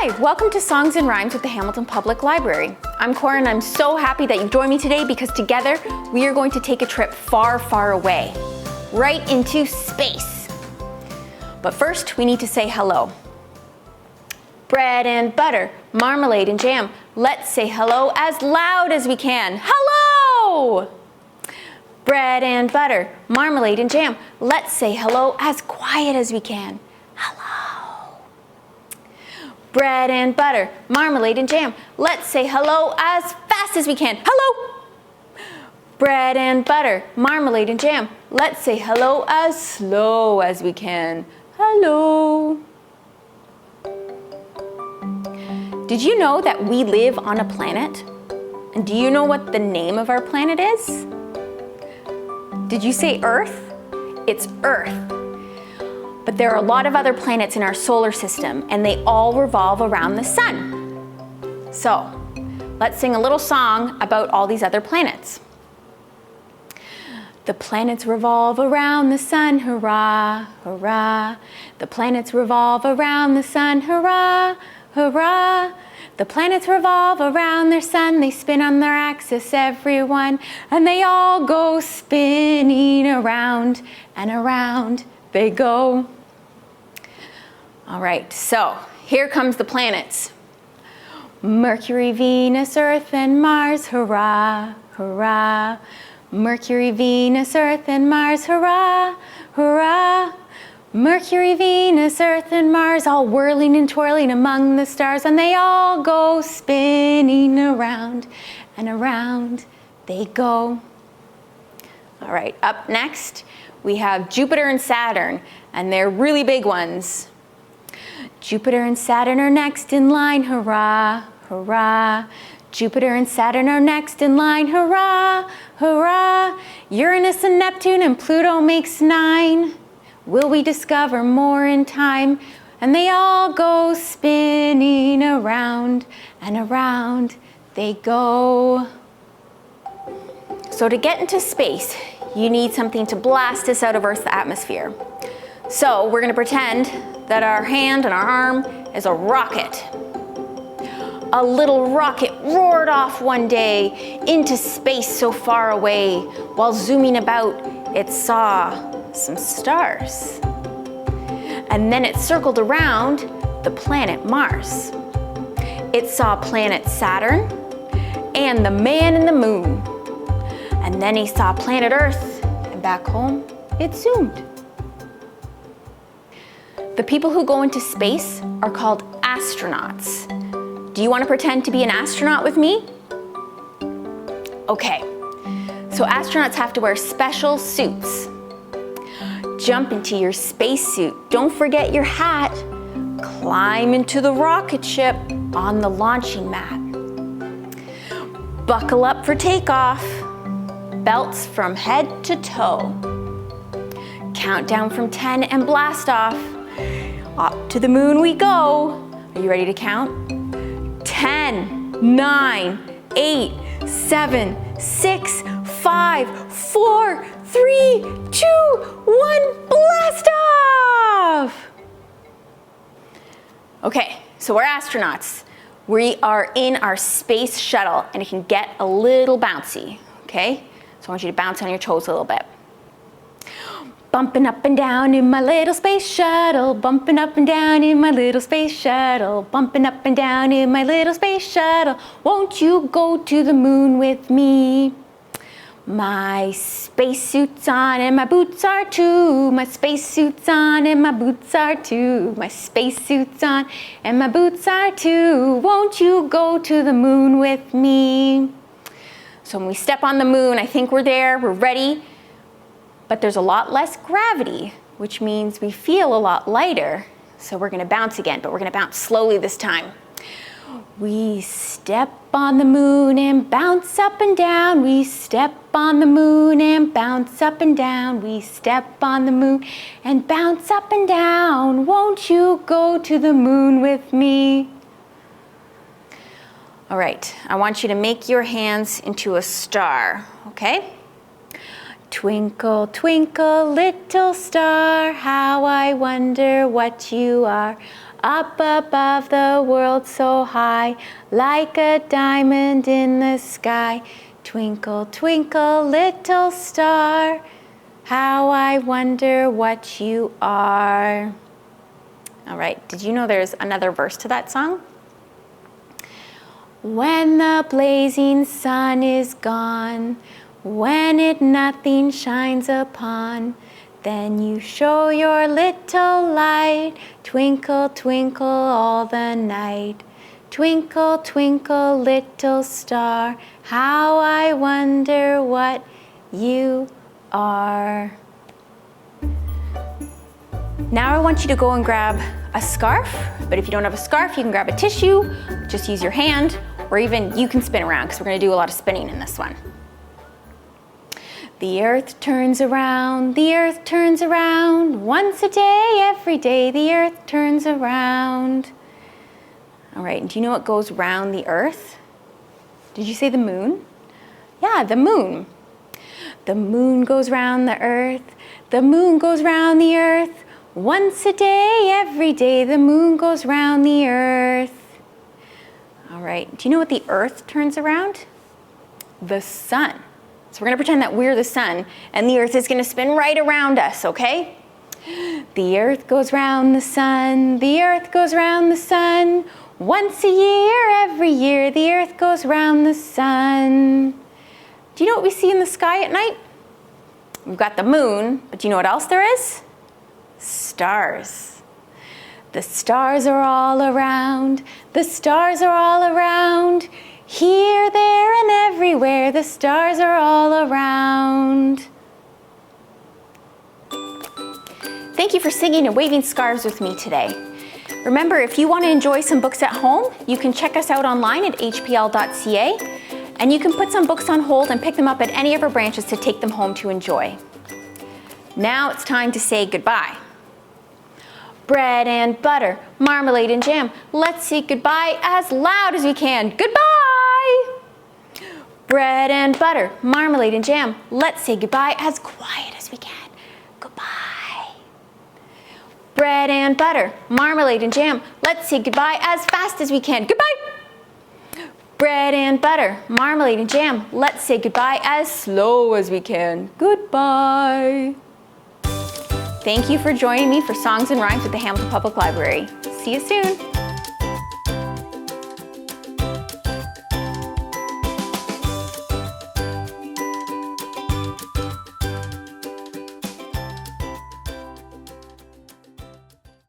Hi, welcome to Songs and Rhymes with the Hamilton Public Library. I'm Koren. I'm so happy that you've joined me today because together we are going to take a trip far, far away, right into space. But first, we need to say hello. Bread and butter, marmalade and jam. Let's say hello as loud as we can. Hello! Bread and butter, marmalade and jam. Let's say hello as quiet as we can. Hello. Bread and butter, marmalade and jam. Let's say hello as fast as we can. Hello. Bread and butter, marmalade and jam. Let's say hello as slow as we can. Hello. Did you know that we live on a planet? And do you know what the name of our planet is? Did you say Earth? It's Earth. But there are a lot of other planets in our solar system, and they all revolve around the sun. So, let's sing a little song about all these other planets. The planets revolve around the sun, hurrah, hurrah. The planets revolve around the sun, hurrah, hurrah. The planets revolve around their sun, they spin on their axis, everyone, and they all go spinning around and around they go. All right, so here comes the planets. Mercury, Venus, Earth, and Mars, hurrah, hurrah. Mercury, Venus, Earth, and Mars, hurrah, hurrah. Mercury, Venus, Earth, and Mars, all whirling and twirling among the stars, and they all go spinning around and around they go. All right, up next, we have Jupiter and Saturn, and they're really big ones. Jupiter and Saturn are next in line, hurrah, hurrah. Jupiter and Saturn are next in line, hurrah, hurrah. Uranus and Neptune and Pluto makes 9. Will we discover more in time? And they all go spinning around and around they go. So to get into space, you need something to blast us out of Earth's atmosphere. So we're gonna pretend that our hand and our arm is a rocket. A little rocket roared off one day into space so far away. While zooming about, it saw some stars. And then it circled around the planet Mars. It saw planet Saturn and the man in the moon. And then he saw planet Earth, and back home it zoomed. The people who go into space are called astronauts. Do you want to pretend to be an astronaut with me? Okay, so astronauts have to wear special suits. Jump into your spacesuit. Don't forget your hat. Climb into the rocket ship on the launching mat. Buckle up for takeoff. Belts from head to toe. Count down from 10 and blast off. Up to the moon we go. Are you ready to count? 10, 9, 8, 7, 6, 5, 4, 3, 2, 1, blast off! Okay, so we're astronauts. We are in our space shuttle and it can get a little bouncy, okay? So I want you to bounce on your toes a little bit. Bumping up and down in my little space shuttle, bumping up and down in my little space shuttle, bumping up and down in my little space shuttle. Won't you go to the moon with me? My spacesuit's on and my boots are too. My spacesuit's on and my boots are too. My spacesuit's on and my boots are too. Won't you go to the moon with me? So when we step on the moon, I think we're there, we're ready. But there's a lot less gravity, which means we feel a lot lighter. So we're gonna bounce again, but we're gonna bounce slowly this time. We step on the moon and bounce up and down. We step on the moon and bounce up and down. We step on the moon and bounce up and down. Won't you go to the moon with me? All right, I want you to make your hands into a star, okay? Twinkle, twinkle, little star, how I wonder what you are. up above the world so high, like a diamond in the sky. Twinkle, twinkle, little star, how I wonder what you are. All right, did you know there's another verse to that song? When the blazing sun is gone, when it nothing shines upon, then you show your little light, twinkle, twinkle all the night. Twinkle, twinkle, little star, how I wonder what you are. Now I want you to go and grab a scarf, but if you don't have a scarf, you can grab a tissue, just use your hand, or even you can spin around because we're going to do a lot of spinning in this one. The earth turns around, the earth turns around, once a day, every day, the earth turns around. All right, do you know what goes round the earth? Did you say the moon? Yeah, the moon. The moon goes round the earth, the moon goes round the earth, once a day, every day, the moon goes round the earth. All right, do you know what the earth turns around? The sun. So we're gonna pretend that we're the sun and the earth is gonna spin right around us, okay? The earth goes round the sun, the earth goes round the sun, once a year, every year, the earth goes round the sun. Do you know what we see in the sky at night? We've got the moon, but do you know what else there is? Stars. The stars are all around, the stars are all around, here, there, and everywhere, the stars are all around. Thank you for singing and waving scarves with me today. Remember, if you want to enjoy some books at home, you can check us out online at hpl.ca, and you can put some books on hold and pick them up at any of our branches to take them home to enjoy. Now it's time to say goodbye. Bread and butter, marmalade and jam, let's say goodbye as loud as we can. Goodbye! Bread and butter, marmalade and jam, let's say goodbye as quiet as we can. Goodbye. Bread and butter, marmalade and jam, let's say goodbye as fast as we can. Goodbye! Bread and butter, marmalade and jam, let's say goodbye as slow as we can. Goodbye! Thank you for joining me for Songs and Rhymes with the Hamilton Public Library. See you soon!